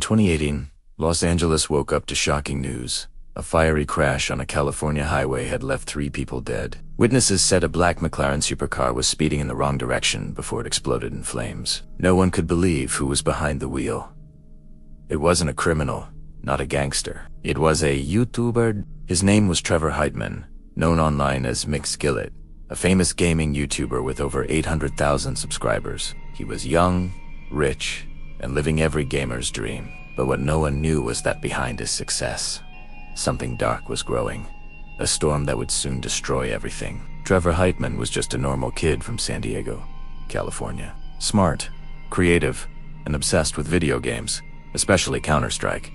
2018, Los Angeles woke up to shocking news. A fiery crash on a California highway had left 3 people dead. Witnesses said a black McLaren supercar was speeding in the wrong direction before it exploded in flames. No one could believe who was behind the wheel. It wasn't a criminal, not a gangster. It was a YouTuber. His name was Trevor Heitman, known online as McSkillet, a famous gaming YouTuber with over 800,000 subscribers. He was young, rich, and living every gamer's dream. But what no one knew was that behind his success, something dark was growing, a storm that would soon destroy everything. Trevor Heitman was just a normal kid from San Diego, California. Smart, creative, and obsessed with video games, especially Counter-Strike.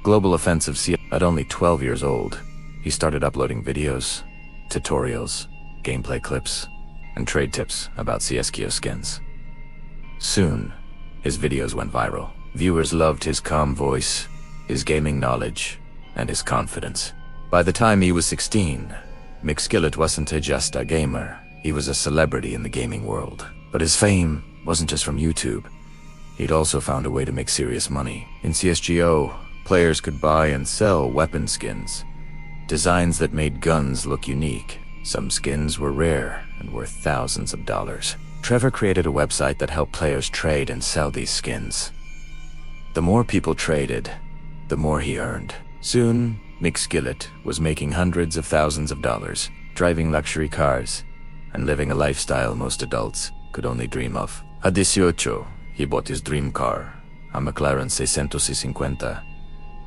Global Offensive CS. At only 12 years old, he started uploading videos, tutorials, gameplay clips, and trade tips about CSGO skins. Soon, his videos went viral. Viewers loved his calm voice, his gaming knowledge, and his confidence. By the time he was 16, McSkillet wasn't just a gamer. He was a celebrity in the gaming world. But his fame wasn't just from YouTube. He'd also found a way to make serious money. In CSGO, players could buy and sell weapon skins, designs that made guns look unique. Some skins were rare and worth thousands of dollars. Trevor created a website that helped players trade and sell these skins. The more people traded, the more he earned. Soon, McSkillet was making hundreds of thousands of dollars, driving luxury cars, and living a lifestyle most adults could only dream of. At 18, he bought his dream car, a McLaren 650,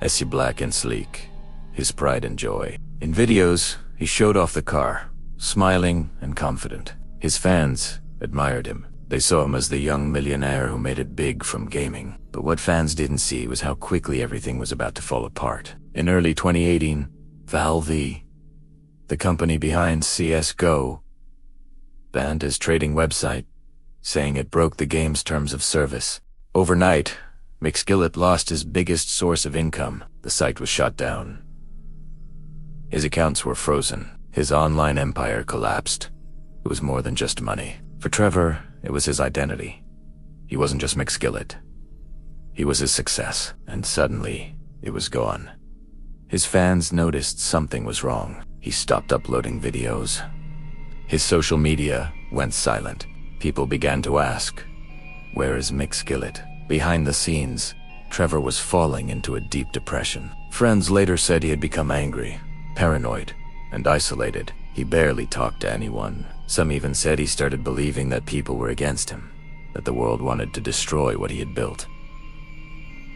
SE black and sleek, his pride and joy. In videos, he showed off the car, smiling and confident. His fans admired him. They saw him as the young millionaire who made it big from gaming. But what fans didn't see was how quickly everything was about to fall apart. In early 2018, Valve, the company behind CSGO, banned his trading website, saying it broke the game's terms of service. Overnight, McSkillet lost his biggest source of income. The site was shut down. His accounts were frozen. His online empire collapsed. It was more than just money. For Trevor, it was his identity. He wasn't just McSkillet. He was his success, and suddenly, it was gone. His fans noticed something was wrong. He stopped uploading videos. His social media went silent. People began to ask, where is McSkillet? Behind the scenes, Trevor was falling into a deep depression. Friends later said he had become angry, paranoid, and isolated. He barely talked to anyone. Some even said he started believing that people were against him, that the world wanted to destroy what he had built.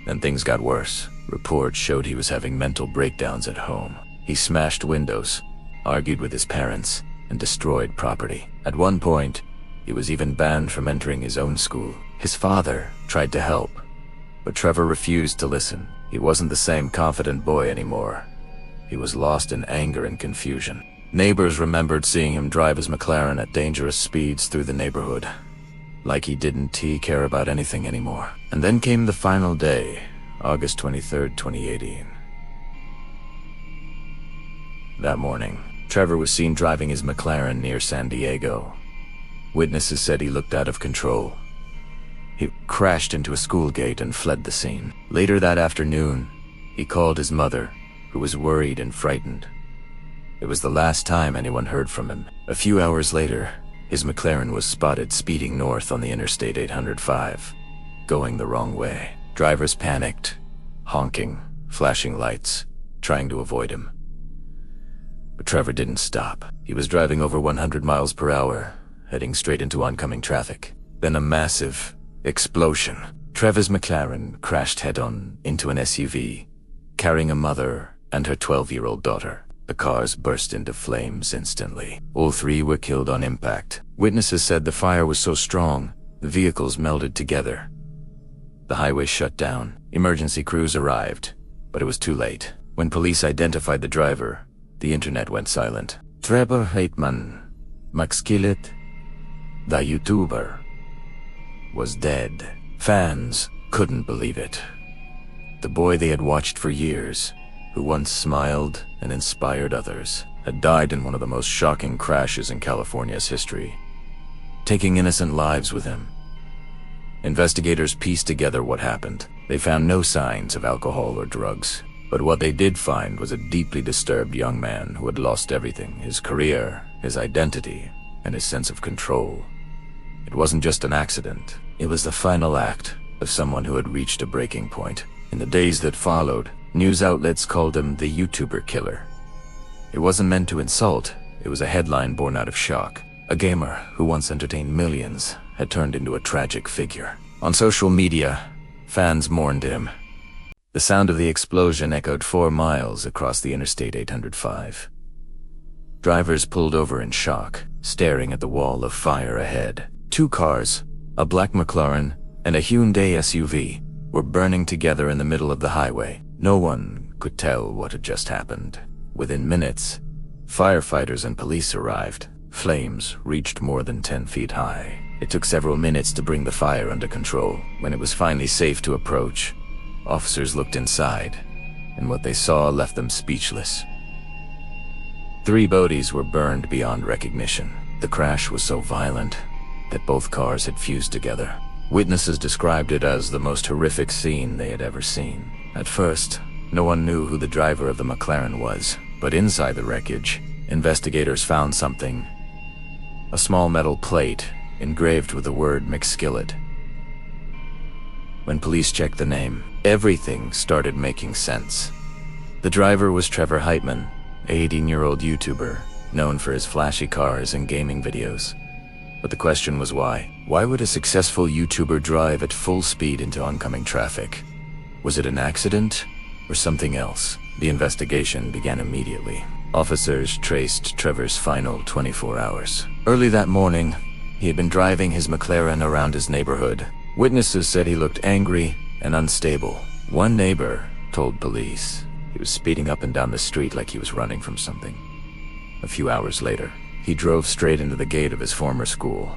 Then things got worse. Reports showed he was having mental breakdowns at home. He smashed windows, argued with his parents, and destroyed property. At one point, he was even banned from entering his own school. His father tried to help, but Trevor refused to listen. He wasn't the same confident boy anymore. He was lost in anger and confusion. Neighbors remembered seeing him drive his McLaren at dangerous speeds through the neighborhood, like he didn't care about anything anymore. And then came the final day, August 23rd, 2018. That morning, Trevor was seen driving his McLaren near San Diego. Witnesses said he looked out of control. He crashed into a school gate and fled the scene. Later that afternoon, he called his mother, who was worried and frightened. It was the last time anyone heard from him. A few hours later, his McLaren was spotted speeding north on the Interstate 805, going the wrong way. Drivers panicked, honking, flashing lights, trying to avoid him. But Trevor didn't stop. He was driving over 100 miles per hour, heading straight into oncoming traffic. Then a massive explosion. Trevor's McLaren crashed head-on into an SUV, carrying a mother and her 12-year-old daughter. The cars burst into flames instantly. All 3 were killed on impact. Witnesses said the fire was so strong, the vehicles melded together. The highway shut down. Emergency crews arrived, but it was too late. When police identified the driver, the internet went silent. Trevor Heitman, McSkillet, the YouTuber, was dead. Fans couldn't believe it. The boy they had watched for years, who once smiled and inspired others, had died in one of the most shocking crashes in California's history, taking innocent lives with him. Investigators pieced together what happened. They found no signs of alcohol or drugs. But what they did find was a deeply disturbed young man who had lost everything: his career, his identity, and his sense of control. It wasn't just an accident. It was the final act of someone who had reached a breaking point. In the days that followed, news outlets called him the YouTuber killer. It wasn't meant to insult. It was a headline born out of shock. A gamer who once entertained millions had turned into a tragic figure. On social media, fans mourned him. The sound of the explosion echoed 4 miles across the Interstate 805. Drivers pulled over in shock, staring at the wall of fire ahead. 2 cars, a black McLaren and a Hyundai SUV, were burning together in the middle of the highway. No one could tell what had just happened. Within minutes, firefighters and police arrived. Flames reached more than 10 feet high. It took several minutes to bring the fire under control. When it was finally safe to approach, officers looked inside, and what they saw left them speechless. 3 bodies were burned beyond recognition. The crash was so violent that both cars had fused together. Witnesses described it as the most horrific scene they had ever seen. At first, no one knew who the driver of the McLaren was, but inside the wreckage, investigators found something. A small metal plate engraved with the word McSkillet. When police checked the name, everything started making sense. The driver was Trevor Heitman, an 18-year-old YouTuber, known for his flashy cars and gaming videos. But the question was why? Why would a successful YouTuber drive at full speed into oncoming traffic? Was it an accident or something else? The investigation began immediately. Officers traced Trevor's final 24 hours. Early that morning, he had been driving his McLaren around his neighborhood. Witnesses said he looked angry and unstable. One neighbor told police he was speeding up and down the street like he was running from something. A few hours later, he drove straight into the gate of his former school,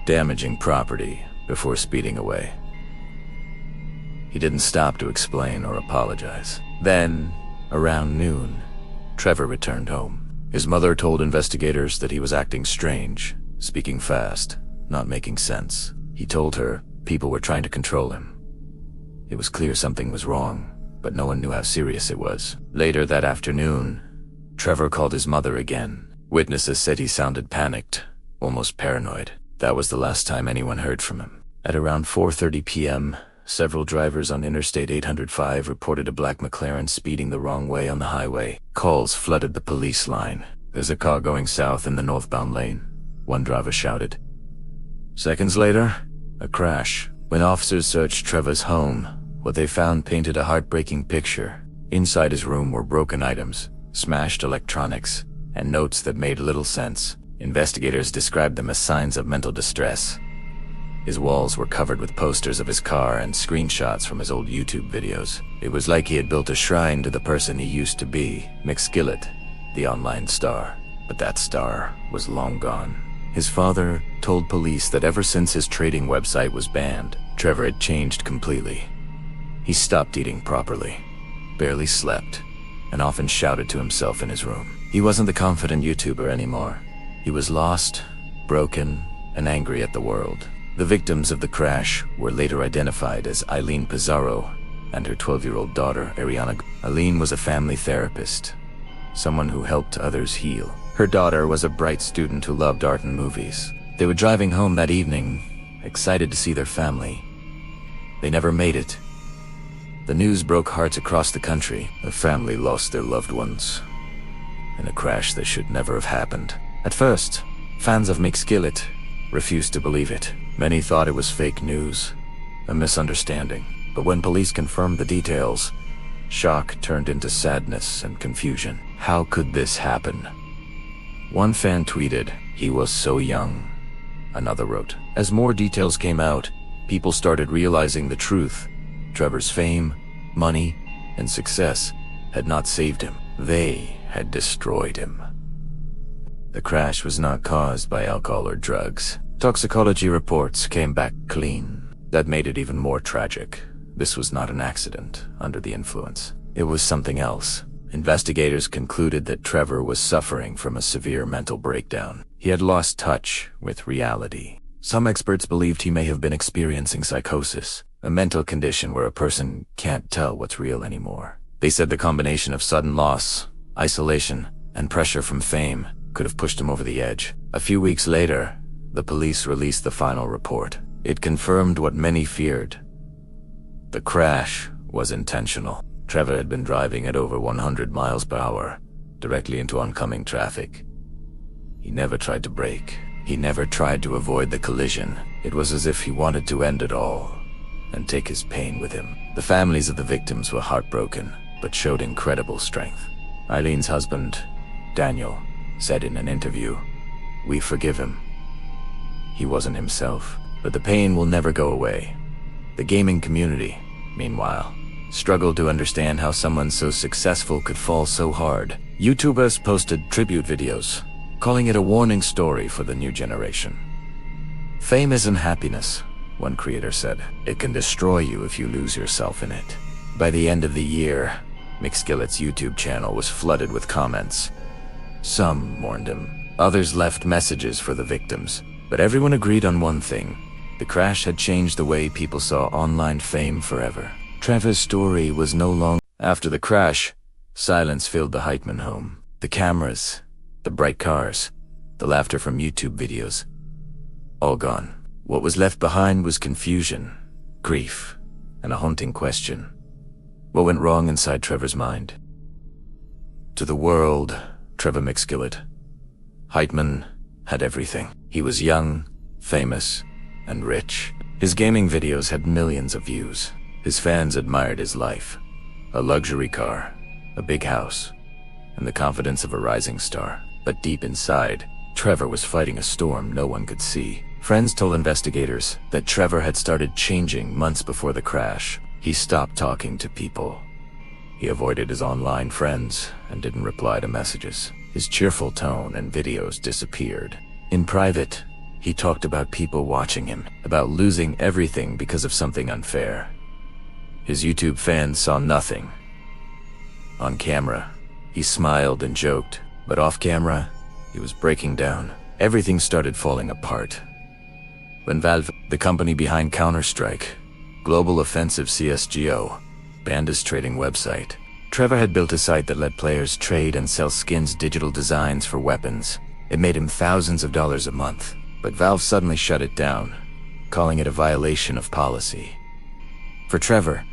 damaging property before speeding away. He didn't stop to explain or apologize. Then, around noon, Trevor returned home. His mother told investigators that he was acting strange, speaking fast, not making sense. He told her people were trying to control him. It was clear something was wrong, but no one knew how serious it was. Later that afternoon, Trevor called his mother again. Witnesses said he sounded panicked, almost paranoid. That was the last time anyone heard from him. At around 4:30 p.m., several drivers on Interstate 805 reported a black McLaren speeding the wrong way on the highway. Calls flooded the police line. "There's a car going south in the northbound lane," one driver shouted. Seconds later, a crash. When officers searched Trevor's home, what they found painted a heartbreaking picture. Inside his room were broken items, smashed electronics, and notes that made little sense. Investigators described them as signs of mental distress. His walls were covered with posters of his car and screenshots from his old YouTube videos. It was like he had built a shrine to the person he used to be, McSkillet, the online star. But that star was long gone. His father told police that ever since his trading website was banned, Trevor had changed completely. He stopped eating properly, barely slept, and often shouted to himself in his room. He wasn't the confident YouTuber anymore. He was lost, broken, and angry at the world. The victims of the crash were later identified as Eileen Pizarro and her 12-year-old daughter, Ariana. Eileen was a family therapist, someone who helped others heal. Her daughter was a bright student who loved art and movies. They were driving home that evening, excited to see their family. They never made it. The news broke hearts across the country. The family lost their loved ones in a crash that should never have happened. At first, fans of McSkillet refused to believe it. Many thought it was fake news, a misunderstanding. But when police confirmed the details, shock turned into sadness and confusion. How could this happen? One fan tweeted, "He was so young." Another wrote, as more details came out, people started realizing the truth. Trevor's fame, money, and success had not saved him. They had destroyed him. The crash was not caused by alcohol or drugs. Toxicology reports came back clean. That made it even more tragic. This was not an accident under the influence. It was something else. Investigators concluded that Trevor was suffering from a severe mental breakdown. He had lost touch with reality. Some experts believed he may have been experiencing psychosis, a mental condition where a person can't tell what's real anymore. They said the combination of sudden loss, isolation, and pressure from fame could have pushed him over the edge. A few weeks later, the police released the final report. It confirmed what many feared. The crash was intentional. Trevor had been driving at over 100 miles per hour, directly into oncoming traffic. He never tried to brake. He never tried to avoid the collision. It was as if he wanted to end it all and take his pain with him. The families of the victims were heartbroken, but showed incredible strength. Eileen's husband, Daniel, said in an interview, "We forgive him. He wasn't himself, but the pain will never go away." The gaming community, meanwhile, struggled to understand how someone so successful could fall so hard. YouTubers posted tribute videos, calling it a warning story for the new generation. "Fame isn't happiness," one creator said. "It can destroy you if you lose yourself in it." By the end of the year, McSkillett's YouTube channel was flooded with comments. Some mourned him, others left messages for the victims, but everyone agreed on one thing: the crash had changed the way people saw online fame forever. Trevor's story was no longer. After the crash, silence filled the Heitman home. The cameras, the bright cars, the laughter from YouTube videos, all gone. What was left behind was confusion, grief, and a haunting question. What went wrong inside Trevor's mind? To the world, Trevor McSkillet, Heitman had everything. He was young, famous, and rich. His gaming videos had millions of views. His fans admired his life. A luxury car, a big house, and the confidence of a rising star. But deep inside, Trevor was fighting a storm no one could see. Friends told investigators that Trevor had started changing months before the crash. He stopped talking to people. He avoided his online friends and didn't reply to messages. His cheerful tone and videos disappeared. In private, he talked about people watching him, about losing everything because of something unfair. His YouTube fans saw nothing. On camera, he smiled and joked, but off camera, he was breaking down. Everything started falling apart. When Valve, the company behind Counter-Strike, Global Offensive CSGO, banned his trading website, Trevor had built a site that let players trade and sell skins, digital designs for weapons. It made him thousands of dollars a month, but Valve suddenly shut it down, calling it a violation of policy. For Trevor,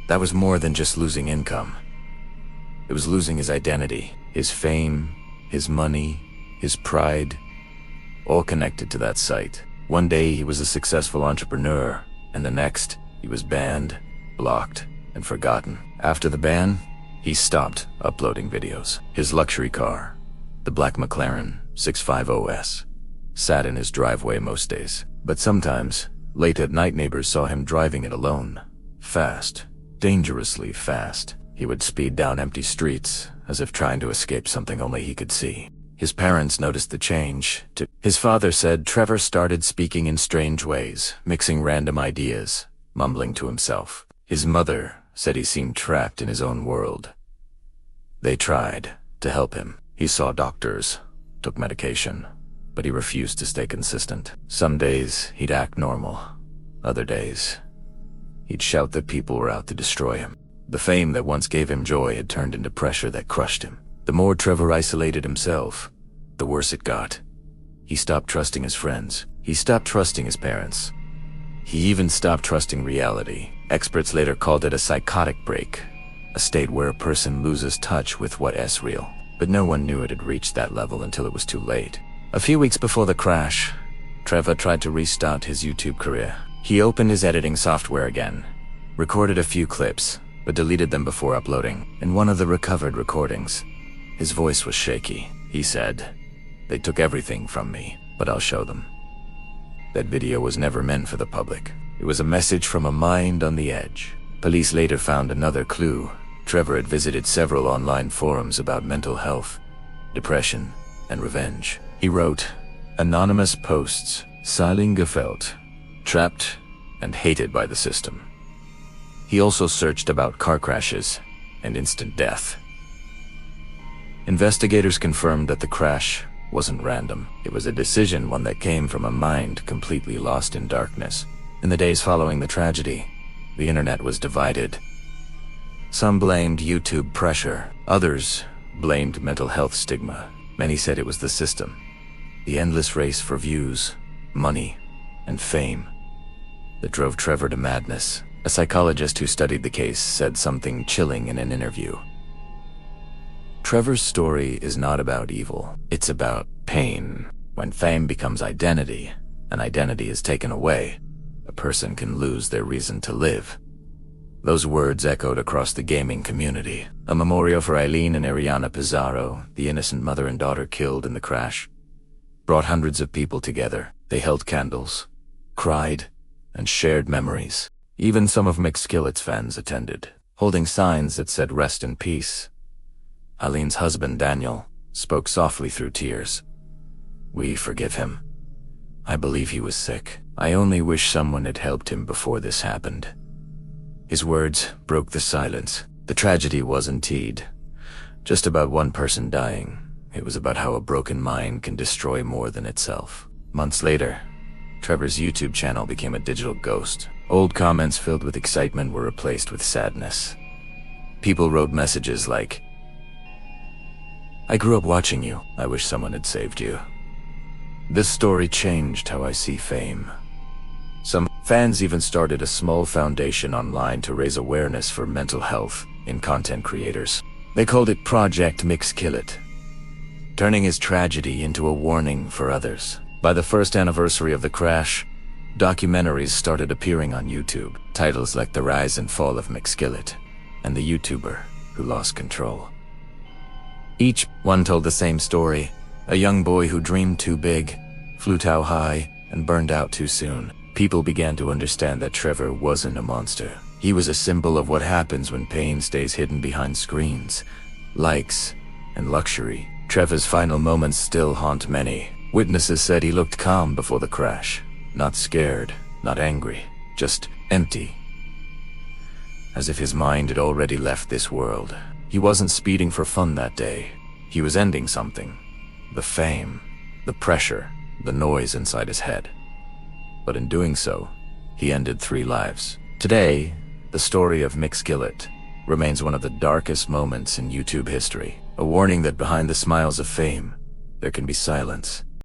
that was more than just losing income. It was losing his identity, his fame, his money, his pride, all connected to that site. One day he was a successful entrepreneur, and the next, he was banned, blocked, and forgotten. After the ban, he stopped uploading videos. His luxury car, the black McLaren 650S, sat in his driveway most days. But sometimes, late at night, neighbors saw him driving it alone. Fast, dangerously fast. He would speed down empty streets, as if trying to escape something only he could see. His parents noticed the change. His father said Trevor started speaking in strange ways, mixing random ideas, mumbling to himself. His mother said he seemed trapped in his own world. They tried to help him. He saw doctors, took medication, but he refused to stay consistent. Some days he'd act normal. Other days, he'd shout that people were out to destroy him. The fame that once gave him joy had turned into pressure that crushed him. The more Trevor isolated himself, the worse it got. He stopped trusting his friends. He stopped trusting his parents. He even stopped trusting reality. Experts later called it a psychotic break, a state where a person loses touch with what is real. But no one knew it had reached that level until it was too late. A few weeks before the crash, Trevor tried to restart his YouTube career. He opened his editing software again, recorded a few clips, but deleted them before uploading. In one of the recovered recordings, his voice was shaky. He said, "They took everything from me, but I'll show them." That video was never meant for the public. It was a message from a mind on the edge. Police later found another clue. Trevor had visited several online forums about mental health, depression, and revenge. He wrote anonymous posts, Seiling gefällt, trapped and hated by the system. He also searched about car crashes and instant death. Investigators confirmed that the crash wasn't random. It was a decision, one that came from a mind completely lost in darkness. In the days following the tragedy, the internet was divided. Some blamed YouTube pressure. Others blamed mental health stigma. Many said it was the system. The endless race for views, money, and fame that drove Trevor to madness. A psychologist who studied the case said something chilling in an interview. Trevor's story is not about evil. It's about pain. When fame becomes identity, and identity is taken away, a person can lose their reason to live. Those words echoed across the gaming community. A memorial for Eileen and Ariana Pizarro, the innocent mother and daughter killed in the crash, brought hundreds of people together. They held candles, cried, and shared memories. Even some of McSkillett's fans attended, holding signs that said "Rest in peace." Eileen's husband, Daniel, spoke softly through tears. "We forgive him. I believe he was sick. I only wish someone had helped him before this happened." His words broke the silence. The tragedy wasn't just about one person dying. It was about how a broken mind can destroy more than itself. Months later, Trevor's YouTube channel became a digital ghost. Old comments filled with excitement were replaced with sadness. People wrote messages like, "I grew up watching you. I wish someone had saved you." This story changed how I see fame. Some fans even started a small foundation online to raise awareness for mental health in content creators. They called it Project McSkillet, turning his tragedy into a warning for others. By the first anniversary of the crash, documentaries started appearing on YouTube. Titles like The Rise and Fall of McSkillet and The YouTuber Who Lost Control. Each one told the same story: a young boy who dreamed too big, flew too high, and burned out too soon. People began to understand that Trevor wasn't a monster. He was a symbol of what happens when pain stays hidden behind screens, likes, and luxury. Trevor's final moments still haunt many. Witnesses said he looked calm before the crash. Not scared, not angry, just empty. As if his mind had already left this world. He wasn't speeding for fun that day. He was ending something. The fame, the pressure, the noise inside his head. But in doing so, he ended 3 lives. Today, the story of McSkillet remains one of the darkest moments in YouTube history. A warning that behind the smiles of fame, there can be silence.